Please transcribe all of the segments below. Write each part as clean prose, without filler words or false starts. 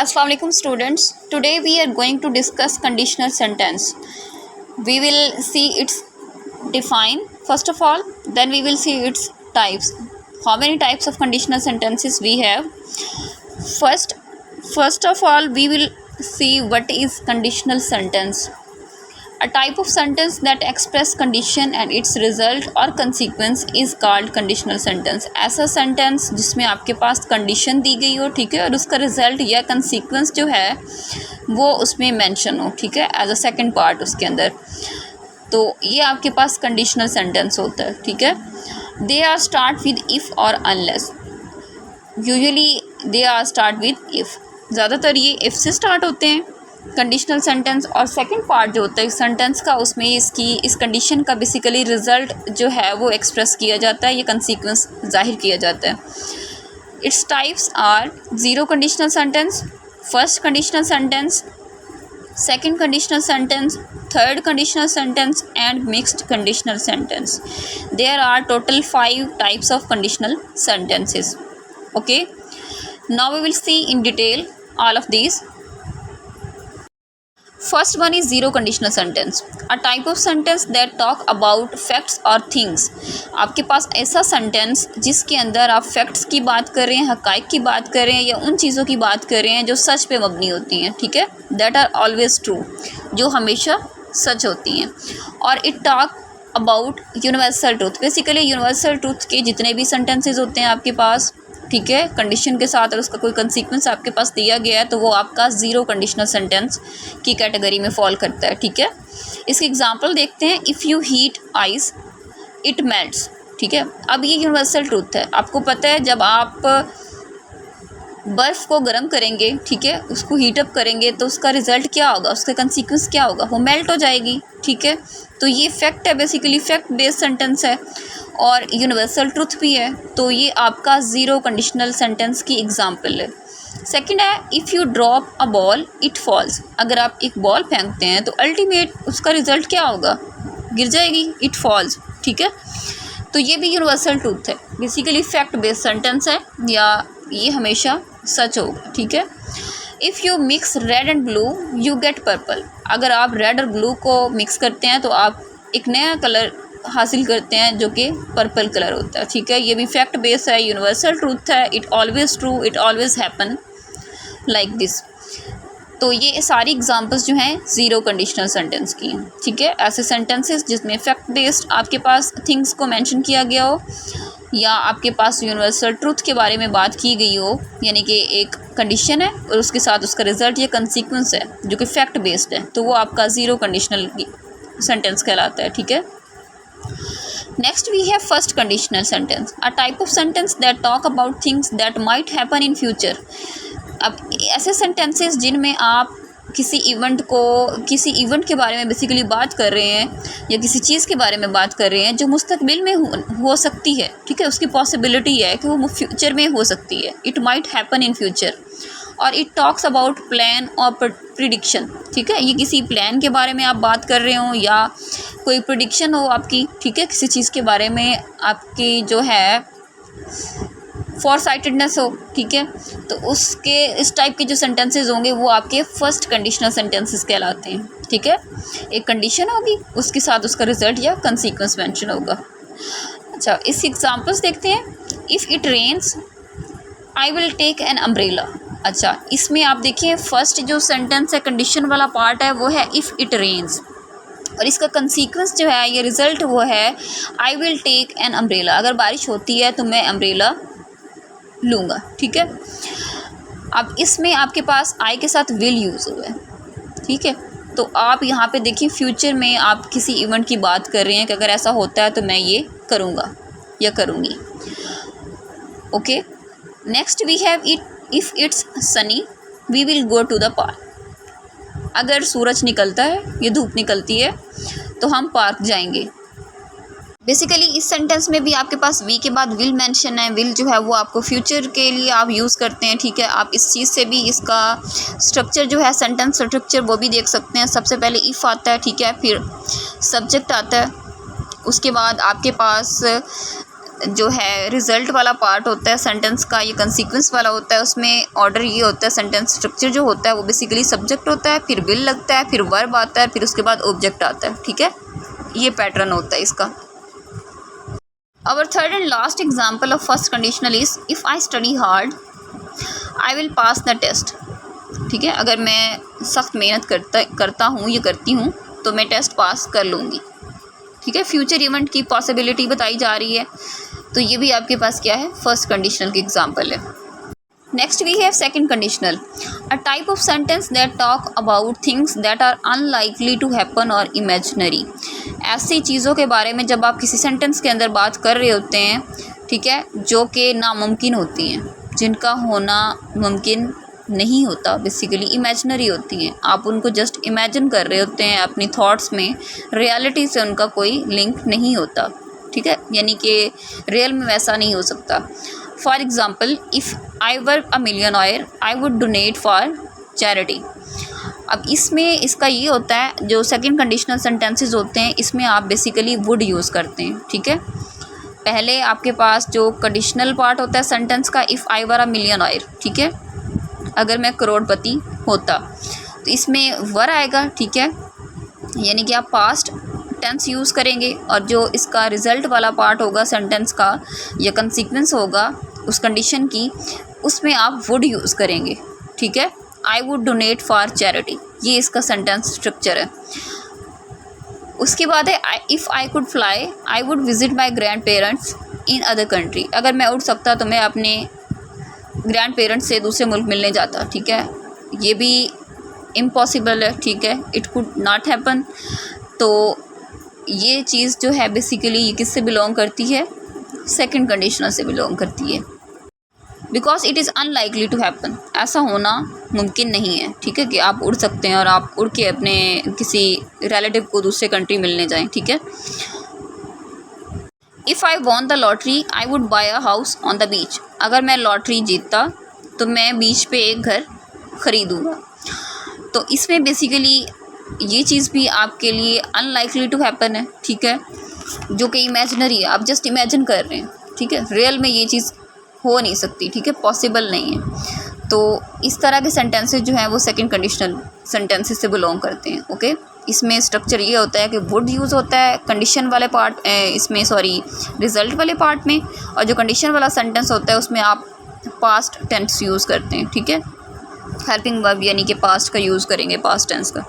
Assalamu alaikum students. Today we are going to discuss conditional sentence. We will see its define first of all, then we will see its types. How many types of conditional sentences we have? First of all, we will see what is conditional sentence. A type of sentence that express condition and its result or consequence is called conditional sentence. ऐसा sentence जिसमें आपके पास condition दी गई हो, ठीक है, और उसका result या कंसीक्वेंस जो है वो उसमें मेंशन हो, ठीक है, एज अ सेकंड पार्ट उसके अंदर, तो ये आपके पास कंडीशनल सेंटेंस होता है, ठीक है. They are start with if और unless. Usually they are start with if. ज़्यादातर ये इफ़ से स्टार्ट होते हैं कंडीशनल सेंटेंस. और सेकंड पार्ट जो होता है सेंटेंस का, उसमें इस कंडीशन का बेसिकली रिजल्ट जो है वो एक्सप्रेस किया जाता है, ये कंसीक्वेंस जाहिर किया जाता है. Its types are zero conditional sentence, first conditional sentence, second conditional sentence, third conditional sentence and mixed conditional sentence. There are total 5 types of conditional sentences. Okay, now we will see in detail all of these. First one is zero conditional sentence, a type of sentence that talk about facts or things. आपके पास ऐसा sentence जिसके अंदर आप facts की बात कर रहे हैं, हक़ाइक़ की बात कर रहे हैं, या उन चीज़ों की बात कर रहे हैं जो सच पे मबनी होती हैं, ठीक है, दैट आर ऑलवेज ट्रू, जो हमेशा सच होती हैं. और it talk about universal truth. Basically universal truth के जितने भी सेंटेंसेस होते हैं आपके पास, ठीक है, कंडीशन के साथ, और उसका कोई कंसीक्वेंस आपके पास दिया गया है, तो वो आपका ज़ीरो कंडीशनल सेंटेंस की कैटेगरी में फॉल करता है, ठीक है. इसकी एग्जांपल देखते हैं. If you heat ice it melts, ठीक है. अब ये यूनिवर्सल ट्रूथ है. आपको पता है जब आप बर्फ़ को गर्म करेंगे, ठीक है, उसको हीटअप करेंगे, तो उसका रिज़ल्ट क्या होगा, उसका कंसीक्वेंस क्या होगा, वो मेल्ट हो जाएगी, ठीक है. तो ये फैक्ट है, बेसिकली फैक्ट बेस्ड सेंटेंस है और यूनिवर्सल ट्रूथ भी है. तो ये आपका ज़ीरो कंडीशनल सेंटेंस की एग्जांपल है. सेकंड है if you drop a ball it falls. अगर आप एक बॉल फेंकते हैं तो अल्टीमेट उसका रिज़ल्ट क्या होगा, गिर जाएगी, इट फॉल्स, ठीक है. तो ये भी यूनिवर्सल ट्रूथ है, बेसिकली फैक्ट बेस्ड सेंटेंस है, या ये हमेशा सच होगा, ठीक है. If you mix red and blue you get purple. अगर आप रेड और ब्लू को मिक्स करते हैं तो आप एक नया कलर हासिल करते हैं जो कि पर्पल कलर होता है, ठीक है. ये भी फैक्ट बेस है, यूनिवर्सल ट्रूथ है. It always true, it always happen like this. तो ये सारी एग्जांपल्स जो हैं ज़ीरो कंडीशनल सेंटेंस की हैं, ठीक है. ऐसे सेंटेंसेस जिसमें फैक्ट बेस्ड आपके पास थिंग्स को मेंशन किया गया हो, या आपके पास यूनिवर्सल ट्रूथ के बारे में बात की गई हो, यानी कि एक कंडीशन है और उसके साथ उसका रिजल्ट या कंसीक्वेंस है जो कि फैक्ट बेस्ड है, तो वो आपका ज़ीरो कंडीशनल सेंटेंस कहलाता है, ठीक है. Next we have first conditional sentence, a type of sentence that talk about things that might happen in future. अब ऐसे सेंटेंसेस जिनमें आप किसी इवेंट के बारे में बेसिकली बात कर रहे हैं, या किसी चीज़ के बारे में बात कर रहे हैं जो मुस्तकबिल में हो सकती है, ठीक है, उसकी पॉसिबिलिटी है कि वो फ्यूचर में हो सकती है. It might happen in future. और इट टॉक्स अबाउट प्लान और प्रिडिक्शन, ठीक है. ये किसी प्लान के बारे में आप बात कर रहे हो, या कोई प्रिडिक्शन हो आपकी, ठीक है, किसी चीज़ के बारे में आपकी जो है फॉरसाइटेडनेस हो, ठीक है. तो उसके इस टाइप के जो सेंटेंसेस होंगे वो आपके फर्स्ट कंडीशनल सेंटेंसेस कहलाते हैं, ठीक है. एक कंडीशन होगी, उसके साथ उसका रिजल्ट या कंसीक्वेंस मेंशन होगा. अच्छा, इस एग्जांपल्स देखते हैं. If it rains I will take an umbrella. अच्छा, इसमें आप देखिए फर्स्ट जो सेंटेंस है, कंडीशन वाला पार्ट है, वो है इफ़ इट रेन्स, और इसका कंसीक्वेंस जो है, ये रिज़ल्ट वो है I will take an umbrella. अगर बारिश होती है तो मैं अम्ब्रेला लूँगा, ठीक है. अब इसमें आपके पास आई के साथ विल यूज़ हुआ है, ठीक है. तो आप यहाँ पे देखिए फ्यूचर में आप किसी इवेंट की बात कर रहे हैं कि अगर ऐसा होता है तो मैं ये करूँगा या करूँगी. Okay, next we have it if it's sunny we will go to the park. अगर सूरज निकलता है, ये धूप निकलती है, तो हम पार्क जाएंगे. बेसिकली इस सेंटेंस में भी आपके पास वी के बाद विल मेंशन है. विल जो है वो आपको फ्यूचर के लिए आप यूज़ करते हैं, ठीक है. आप इस चीज़ से भी इसका स्ट्रक्चर जो है, सेंटेंस स्ट्रक्चर, वो भी देख सकते हैं. सबसे पहले इफ़ आता है, ठीक है, फिर सब्जेक्ट आता है, उसके बाद आपके पास जो है रिज़ल्ट वाला पार्ट होता है सेंटेंस का, ये कंसीक्वेंस वाला होता है। उसमें ऑर्डर ये होता है, सेंटेंस स्ट्रक्चर जो होता है वो बेसिकली सब्जेक्ट होता है, फिर विल लगता है, फिर वर्ब आता है, फिर उसके बाद ऑब्जेक्ट आता है। ठीक है, ये पैटर्न होता है इसका। Our third and last example of first conditional is if I study hard, I will pass the test। ठीक है, अगर मैं सख्त मेहनत करता हूँ या करती हूँ तो मैं टेस्ट पास कर लूँगी। ठीक है, फ्यूचर इवेंट की पॉसिबिलिटी बताई जा रही है, तो ये भी आपके पास क्या है, फर्स्ट कंडीशनल की एग्जांपल है। Next we have second conditional, a type of sentence that talk about things that are unlikely to happen और इमेजिनरी। ऐसी चीज़ों के बारे में जब आप किसी सेंटेंस के अंदर बात कर रहे होते हैं, ठीक है, जो कि नामुमकिन होती हैं, जिनका होना मुमकिन नहीं होता, बेसिकली इमेजिनरी होती हैं। आप उनको जस्ट इमेजिन कर रहे होते हैं अपनी थॉट्स में, रियलिटी से उनका कोई लिंक नहीं होता। ठीक है, यानी कि रियल में वैसा नहीं हो सकता। For example, if I were a millionaire I would donate for charity. अब इसमें इसका ये होता है, जो सेकंड कंडीशनल सेंटेंसेस होते हैं इसमें आप बेसिकली वुड यूज़ करते हैं। ठीक है, पहले आपके पास जो कंडीशनल पार्ट होता है सेंटेंस का, if I were a millionaire, ठीक है, अगर मैं करोड़पति होता, तो इसमें वर आएगा। ठीक है, यानी कि आप पास्ट टेंस यूज़ करेंगे, और जो इसका रिज़ल्ट वाला पार्ट होगा सेंटेंस का या कंसीक्वेंस होगा उस कंडीशन की, उसमें आप वुड यूज़ करेंगे। ठीक है, I would donate for charity, ये इसका सेंटेंस स्ट्रक्चर है। उसके बाद है if I could fly I would visit my grand parents in other country. अगर मैं उड़ सकता तो मैं अपने ग्रैंड पेरेंट्स से दूसरे मुल्क मिलने जाता। ठीक है, ये भी इम्पॉसिबल है। ठीक है, इट कुड नॉट हैपन। तो ये चीज़ जो है बेसिकली ये किससे बिलोंग करती है, सेकंड कंडीशनल से बिलोंग करती है। Because it is unlikely to happen, ऐसा होना मुमकिन नहीं है। ठीक है, कि आप उड़ सकते हैं और आप उड़ के अपने किसी रिलेटिव को दूसरे कंट्री मिलने जाएं। ठीक है, if I won the lottery I would buy a house on the beach. अगर मैं लॉटरी जीतता तो मैं बीच पे एक घर ख़रीदूँगा। तो इसमें बेसिकली ये चीज़ भी आपके लिए अनलाइकली टू हैपन है। ठीक है, जो कि इमेजिनरी है, आप जस्ट इमेजिन कर रहे हैं। ठीक है, रियल में ये चीज़ हो नहीं सकती। ठीक है, पॉसिबल नहीं है। तो इस तरह के सेंटेंसेस जो हैं वो सेकंड कंडीशनल सेंटेंसेस से बिलोंग करते हैं। ओके, इसमें स्ट्रक्चर ये होता है कि वुड यूज़ होता है कंडीशन वाले पार्ट इसमें, सॉरी, रिज़ल्ट वाले पार्ट में, और जो कंडीशन वाला सेंटेंस होता है उसमें आप पास्ट टेंस यूज़ करते हैं। ठीक है, हेल्पिंग वर्ब यानी कि पास्ट का यूज़ करेंगे, पास्ट टेंस का।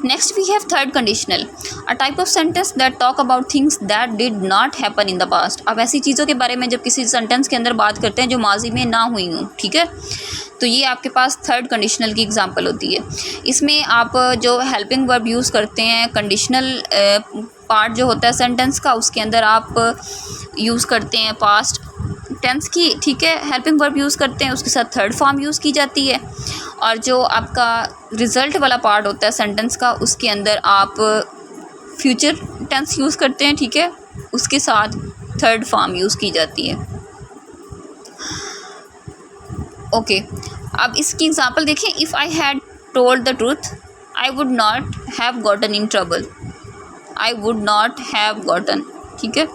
Next we have third conditional, a type of sentence that talk about things that did not happen in the past. अब ऐसी चीज़ों के बारे में जब किसी सेंटेंस के अंदर बात करते हैं जो माजी में ना हुई हूँ। ठीक है, तो ये आपके पास थर्ड कंडीशनल की एग्जांपल होती है। इसमें आप जो हेल्पिंग वर्ब यूज़ करते हैं, कंडीशनल पार्ट जो होता है सेंटेंस का, उसके अंदर आप यूज़ करते हैं पास्ट टेंस की। ठीक है, हेल्पिंग वर्ब यूज़ करते हैं, उसके साथ थर्ड फॉर्म यूज़ की जाती है। और जो आपका रिज़ल्ट वाला पार्ट होता है सेंटेंस का, उसके अंदर आप फ्यूचर टेंस यूज़ करते हैं। ठीक है, उसके साथ थर्ड फॉर्म यूज़ की जाती है। ओके, अब इसकी एग्जांपल देखिए, if I had told the truth I would not have gotten in trouble. I would not have gotten, ठीक है,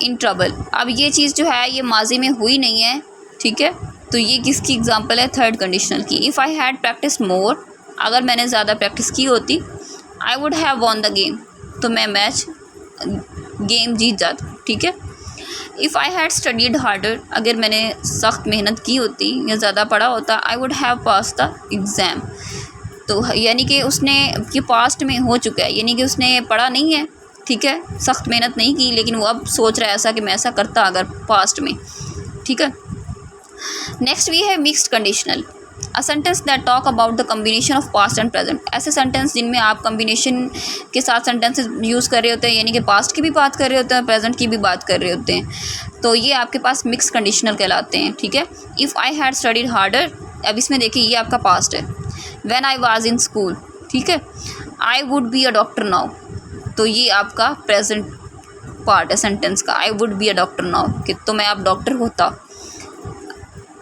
इन ट्रबल। अब ये चीज़ जो है ये माजी में हुई नहीं है। ठीक है, तो ये किसकी एग्जांपल है, थर्ड कंडीशनल की। If I had practice more, अगर मैंने ज़्यादा प्रैक्टिस की होती, I would have won the game, तो मैं गेम जीत जाता। ठीक है, if I had studied harder, अगर मैंने सख्त मेहनत की होती या ज़्यादा पढ़ा होता, I would have pass the exam. तो यानी कि उसने कि पास्ट में हो चुका है, यानी कि उसने पढ़ा नहीं है। ठीक है, सख्त मेहनत नहीं की, लेकिन वो अब सोच रहा है ऐसा कि मैं ऐसा करता अगर पास्ट में। ठीक है, नेक्स्ट वी है mixed conditional, a sentence that talk about the combination of past and present. ऐसे सेंटेंस जिनमें आप कम्बिनेशन के साथ सेंटेंसेस यूज़ कर रहे होते हैं, यानी कि पास्ट की भी बात कर रहे होते हैं, प्रेजेंट की भी बात कर रहे होते हैं, तो ये आपके पास मिक्स कंडीशनल कहलाते हैं। ठीक है, if I had studied harder, अब इसमें देखिए ये आपका पास्ट है। When I was in school, ठीक है, I would be a doctor now, तो ये आपका प्रेजेंट पार्ट है सेंटेंस का। I would be a doctor now, कि तो मैं अब डॉक्टर होता।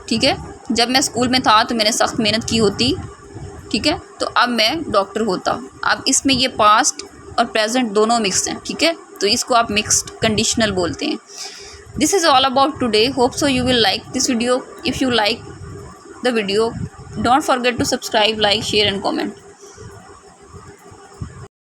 ठीक है, जब मैं स्कूल में था तो मैंने सख्त मेहनत की होती। ठीक है, तो अब मैं डॉक्टर होता। अब इसमें ये पास्ट और प्रेजेंट दोनों मिक्स हैं। ठीक है, तो इसको आप मिक्स्ड कंडीशनल बोलते हैं। This is all about today, hope so you will like this video. If you like the video, don't forget to subscribe, like, share and comment.